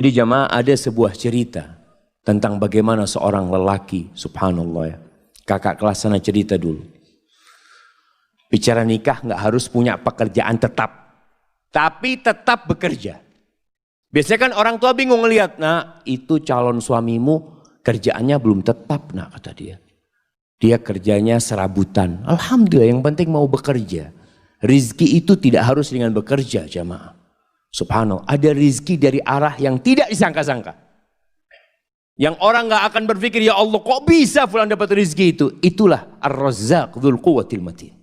Jadi jamaah, ada sebuah cerita tentang bagaimana seorang lelaki, subhanallah ya. Kakak kelas sana cerita dulu. Bicara nikah nggak harus punya pekerjaan tetap, tapi tetap bekerja. Biasanya kan orang tua bingung ngelihat, nah itu calon suamimu kerjaannya belum tetap, nah kata dia. Dia kerjanya serabutan. Alhamdulillah, yang penting mau bekerja. Rizki itu tidak harus dengan bekerja jamaah. Subhanallah, ada rizki dari arah yang tidak disangka-sangka. Yang orang nggak akan berpikir, ya Allah kok bisa fulan dapat rizki itu. Itulah Ar-Razzaq Dzul Quwwatil Matin.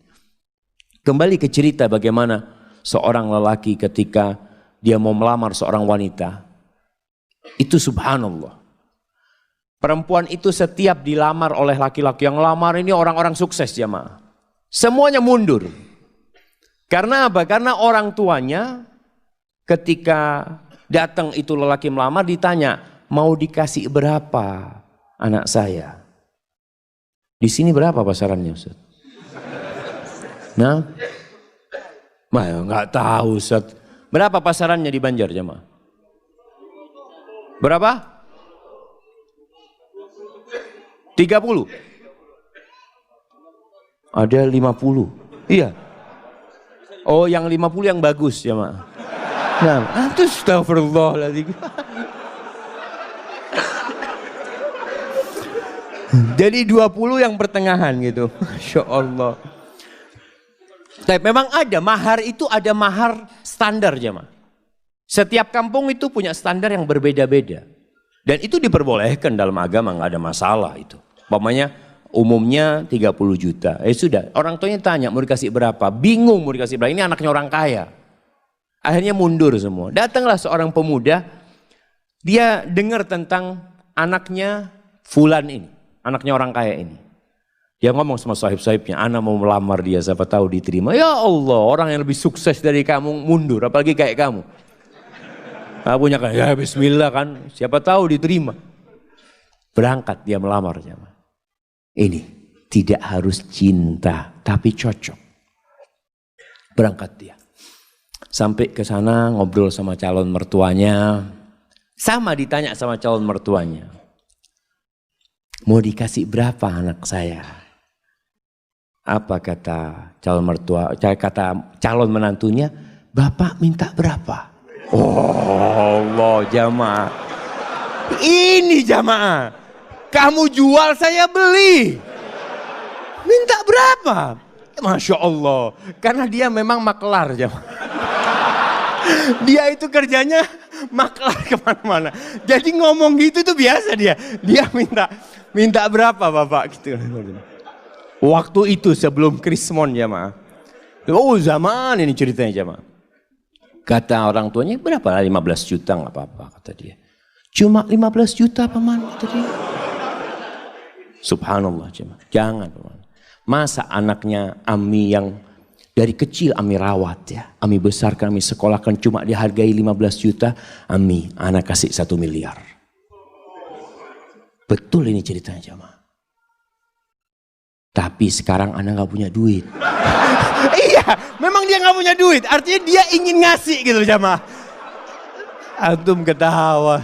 Kembali ke cerita bagaimana seorang lelaki ketika dia mau melamar seorang wanita. Itu subhanallah. Perempuan itu setiap dilamar oleh laki-laki, yang lamar ini orang-orang sukses jamaah. Semuanya mundur. Karena apa? Karena orang tuanya ketika datang itu lelaki melamar ditanya, mau dikasih berapa anak saya? Di sini berapa pasarannya Ustaz? Nah, nggak tahu Ustaz. Berapa pasarannya di Banjar jamaah? Berapa? 30? Ada 50? Iya. Oh yang 50 yang bagus jamaah. Nah, itu astagfirullahaladzim. Jadi 20 yang pertengahan gitu. Masya Allah. Tapi memang ada mahar, itu ada mahar standar jemaah. Setiap kampung itu punya standar yang berbeda-beda. Dan itu diperbolehkan dalam agama, nggak ada masalah itu. Umpamanya umumnya 30 juta. Sudah, orang tuanya tanya mau dikasih berapa? Bingung mau dikasih berapa, ini anaknya orang kaya. Akhirnya mundur semua. Datanglah seorang pemuda, dia dengar tentang anaknya Fulan ini, anaknya orang kaya ini. Dia ngomong sama sahib-sahibnya, anak mau melamar dia, siapa tahu diterima. Ya Allah, orang yang lebih sukses dari kamu mundur, apalagi kayak kamu. Nah, punya kayak, ya bismillah kan, siapa tahu diterima. Berangkat dia melamar. Ini tidak harus cinta, tapi cocok. Berangkat dia. Sampai ke sana ngobrol sama calon mertuanya. Sama ditanya sama calon mertuanya. Mau dikasih berapa anak saya? Apa kata calon mertua, kata calon menantunya, Bapak minta berapa? Oh Allah jamaah. Ini jamaah. Kamu jual saya beli. Minta berapa? Masya Allah. Karena dia memang maklar jamaah. Dia itu kerjanya maklar kemana-mana. Jadi ngomong gitu tuh biasa dia. Dia minta berapa Bapak gitu. Waktu itu sebelum Krismon jamaah. Oh zaman ini ceritanya jamaah. Kata orang tuanya berapa? 15 juta nggak apa-apa kata dia. Cuma 15 juta paman kata dia. Subhanallah jamaah. Jangan paman. Masa anaknya Ami yang dari kecil Ami rawat ya. Ami besarkan, Ami sekolahkan cuma dihargai 15 juta. Ami anak kasih 1 miliar. Betul ini ceritanya jamaah. Tapi sekarang anak gak punya duit. Iya, memang dia gak punya duit. Artinya dia ingin ngasih gitu jamaah. Antum ketawa.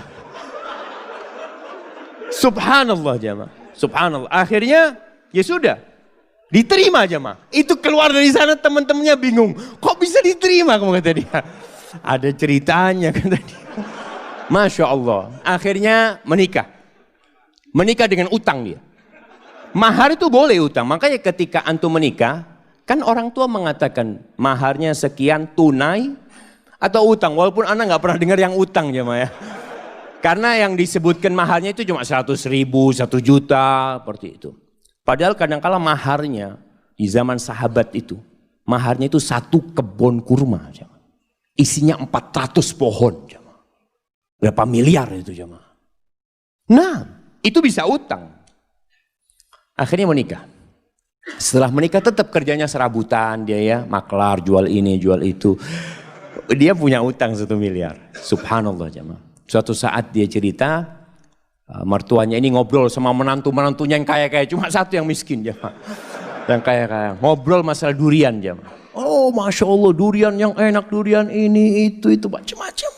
Subhanallah jamaah. Subhanallah. Akhirnya ya sudah. Diterima jamaah. Itu keluar dari sana teman-temannya bingung. Kok bisa diterima kamu kata dia. Ada ceritanya kata dia. Masya Allah. Akhirnya menikah. Menikah dengan utang dia. Mahar itu boleh utang. Makanya ketika antum menikah, kan orang tua mengatakan maharnya sekian tunai atau utang. Walaupun anak nggak pernah dengar yang utang jemaah ya. Karena yang disebutkan maharnya itu cuma 100.000, 1 juta, seperti itu. Padahal kadang-kala maharnya di zaman sahabat itu, maharnya itu 1 kebun kurma. Jemaah. Isinya 400 pohon. Jemaah. Berapa miliar itu jemaah. Nah, itu bisa utang. Akhirnya menikah. Setelah menikah tetap kerjanya serabutan dia ya. Maklar, jual ini, jual itu. Dia punya utang 1 miliar. Subhanallah jemaah. Suatu saat dia cerita. Mertuanya ini ngobrol sama menantu-menantunya yang kaya-kaya. Cuma 1 yang miskin jemaah. Yang kaya-kaya. Ngobrol masalah durian jemaah. Oh Masya Allah durian yang enak. Durian ini, itu macam-macam.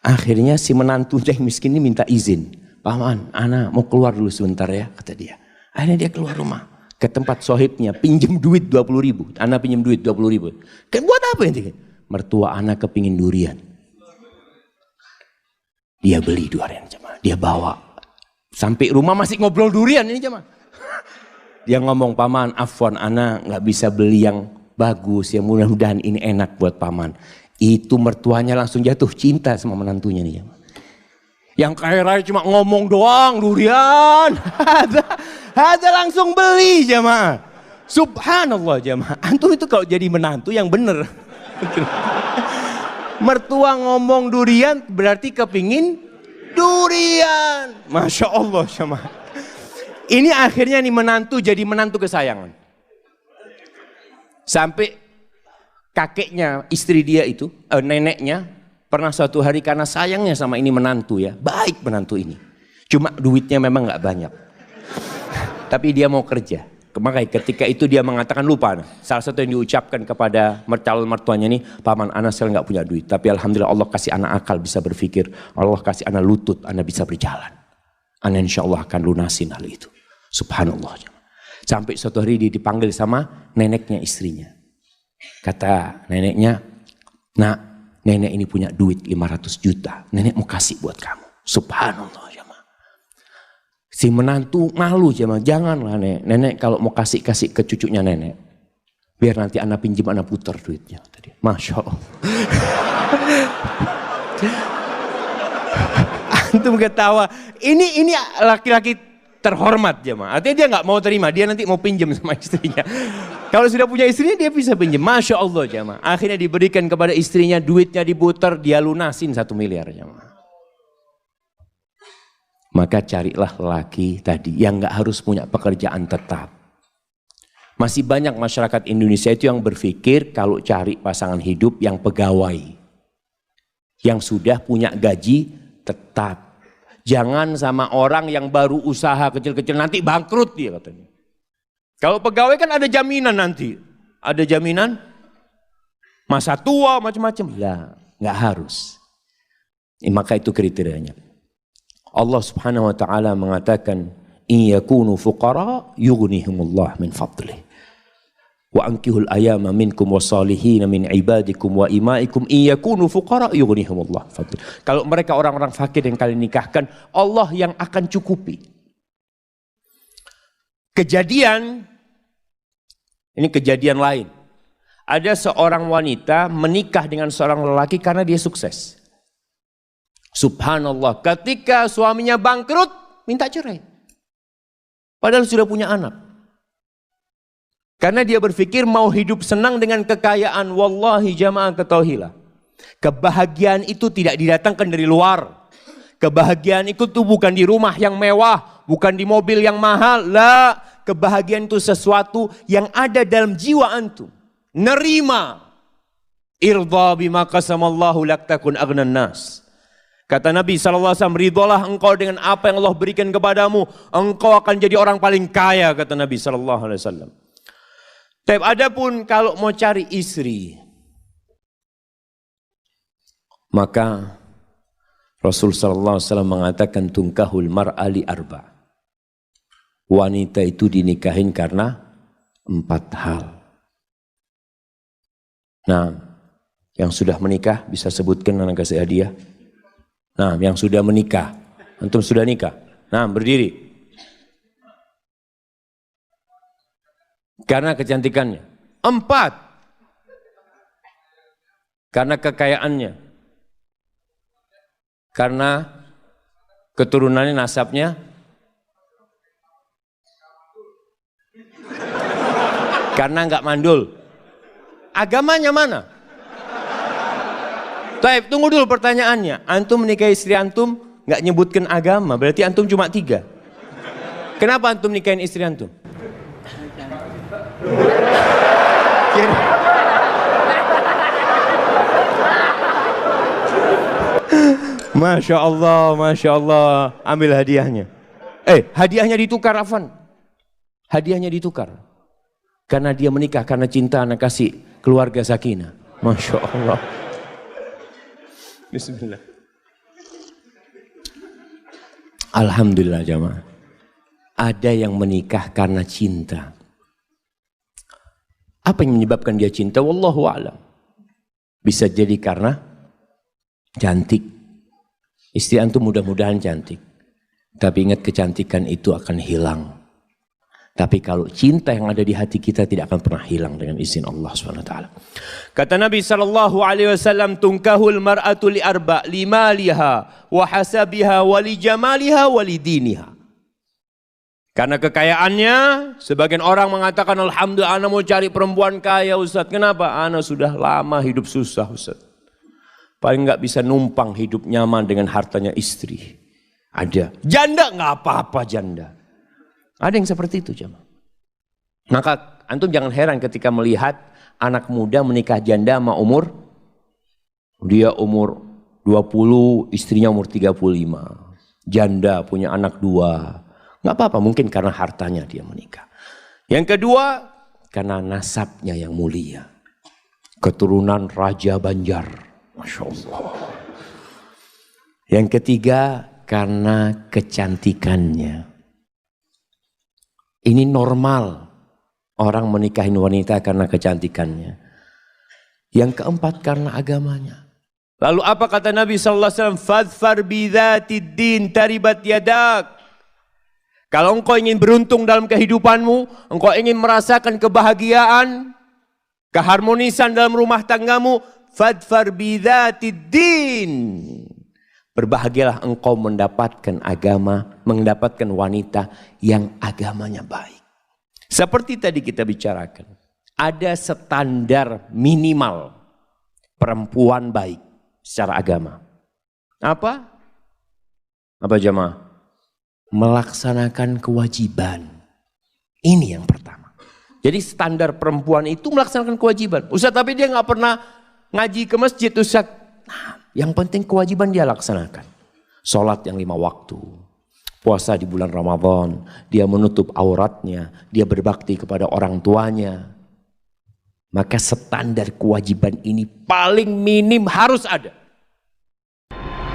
Akhirnya si menantunya yang miskin ini minta izin. Paman, ana mau keluar dulu sebentar ya, kata dia. Akhirnya dia keluar rumah. Ke tempat sohibnya, pinjem duit 20.000. Ana pinjem duit 20.000. Kan buat apa ini? Mertua ana kepingin durian. Dia beli durian jemaah. Dia bawa. Sampai rumah masih ngobrol durian ini jemaah. Dia ngomong, paman, afwan, ana nggak bisa beli yang bagus, yang mudah-mudahan ini enak buat paman. Itu mertuanya langsung jatuh cinta sama menantunya nih jemaah. Yang kaya raya cuma ngomong doang, durian. Ada langsung beli jemaah. Subhanallah jemaah. Antum itu kalau jadi menantu yang bener. Mertua ngomong durian berarti kepingin durian. Masya Allah jemaah. Ini akhirnya nih menantu jadi menantu kesayangan. Sampai kakeknya, istri dia itu, neneknya, pernah suatu hari karena sayangnya sama ini menantu ya. Baik menantu ini. Cuma duitnya memang gak banyak. Tapi dia mau kerja. Makanya ketika itu dia mengatakan lupa. Salah satu yang diucapkan kepada calon mertuanya ini, paman anak saya gak punya duit. Tapi alhamdulillah Allah kasih anak akal bisa berpikir. Allah kasih anak lutut, anak bisa berjalan. Anak insya Allah akan lunasin hal itu. Subhanallah. Sampai suatu hari dia dipanggil sama neneknya istrinya. Kata neneknya, nak, nenek ini punya duit 500 juta. Nenek mau kasih buat kamu. Subhanallah. Jemaah. Si menantu malu jemaah. Janganlah nenek kalau mau kasih ke cucunya nenek. Biar nanti anak pinjam anak putar duitnya. Masya Allah. Antum ketawa. Ini laki-laki terhormat jemaah. Artinya dia nggak mau terima, dia nanti mau pinjam sama istrinya. Kalau sudah punya istrinya dia bisa pinjam. Masya Allah jemaah. Akhirnya diberikan kepada istrinya, duitnya diputar, dia lunasin 1 miliar jemaah. Maka carilah laki tadi yang nggak harus punya pekerjaan tetap. Masih banyak masyarakat Indonesia itu yang berpikir kalau cari pasangan hidup yang pegawai, yang sudah punya gaji tetap. Jangan sama orang yang baru usaha kecil-kecil nanti bangkrut dia katanya. Kalau pegawai kan ada jaminan nanti. Ada jaminan masa tua macam-macam. Ya, nggak harus. Maka itu kriterianya. Allah Subhanahu wa taala mengatakan, "In yakunu fuqara yughnihimullah min fadlih. Wa ankihul ayama minkum wasalihin min ibadikum wa imaikum in yakunu fuqara yughnihimullah fadl." Kalau mereka orang-orang fakir yang kalian nikahkan, Allah yang akan cukupi. Ini kejadian lain. Ada seorang wanita menikah dengan seorang lelaki karena dia sukses. Subhanallah, ketika suaminya bangkrut, minta cerai. Padahal sudah punya anak. Karena dia berpikir mau hidup senang dengan kekayaan. Wallahi jamaah ketahuilah. Kebahagiaan itu tidak didatangkan dari luar. Kebahagiaan itu tuh bukan di rumah yang mewah. Bukan di mobil yang mahal. La, kebahagiaan itu sesuatu yang ada dalam jiwa antum. Nerima. Irda bima qasamallahu lak takun aghnan nas. Kata Nabi SAW, ridholah engkau dengan apa yang Allah berikan kepadamu. Engkau akan jadi orang paling kaya, kata Nabi SAW. Tapi adapun kalau mau cari istri, maka Rasul sallallahu alaihi wasallam mengatakan tungkahul mar'ali arba. Wanita itu dinikahin karena 4 hal. Nah, yang sudah menikah bisa sebutkan anak kasih hadiah. Nah, yang sudah menikah, antum sudah nikah. Nah, berdiri. Karena kecantikannya. 4. Karena kekayaannya. Karena keturunannya, nasabnya. Karena enggak mandul. Agamanya mana? Taib, tunggu dulu pertanyaannya. Antum menikahi istri antum enggak nyebutkan agama, berarti antum cuma 3. Kenapa antum nikahin istri antum? Masya Allah, Masya Allah. Ambil hadiahnya. Hadiahnya ditukar, Afan. Hadiahnya ditukar. Karena dia menikah karena cinta, anak kasih keluarga sakinah. Masya Allah. Bismillah. Alhamdulillah jamaah. Ada yang menikah karena cinta. Apa yang menyebabkan dia cinta? Wallahu a'lam. Bisa jadi karena cantik. Istri antum mudah-mudahan cantik. Tapi ingat, kecantikan itu akan hilang. Tapi kalau cinta yang ada di hati kita tidak akan pernah hilang dengan izin Allah SWT. Kata Nabi SAW, tunkahul mar'atu li arba' limaliha wa hasabiha wa li jamaliha wa li diniha. Karena kekayaannya, sebagian orang mengatakan, alhamdulillah ana mau cari perempuan kaya Ustaz. Kenapa? Ana sudah lama hidup susah Ustaz. Paling nggak bisa numpang hidup nyaman dengan hartanya istri. Ada. Janda nggak apa-apa janda. Ada yang seperti itu jemaah. Maka antum jangan heran ketika melihat anak muda menikah janda sama umur. Dia umur 20, istrinya umur 35. Janda punya anak 2. Nggak apa-apa, mungkin karena hartanya dia menikah. Yang kedua, karena nasabnya yang mulia. Keturunan Raja Banjar. Masya Allah. Yang ketiga, karena kecantikannya. Ini normal orang menikahi wanita karena kecantikannya. Yang keempat, karena agamanya. Lalu apa kata Nabi SAW? Fadfar bidhatid din taribat yadak. Kalau engkau ingin beruntung dalam kehidupanmu, engkau ingin merasakan kebahagiaan, keharmonisan dalam rumah tanggamu, fadfar bidhatid din. Berbahagialah engkau mendapatkan agama, mendapatkan wanita yang agamanya baik. Seperti tadi kita bicarakan, ada standar minimal perempuan baik secara agama. Apa? Apa jemaah? Melaksanakan kewajiban. Ini yang pertama. Jadi standar perempuan itu melaksanakan kewajiban. Ustaz, tapi dia nggak pernah ngaji ke masjid Ustaz. Nah, yang penting kewajiban dia laksanakan. Sholat yang 5 waktu. Puasa di bulan Ramadan. Dia menutup auratnya. Dia berbakti kepada orang tuanya. Maka standar kewajiban ini paling minim harus ada.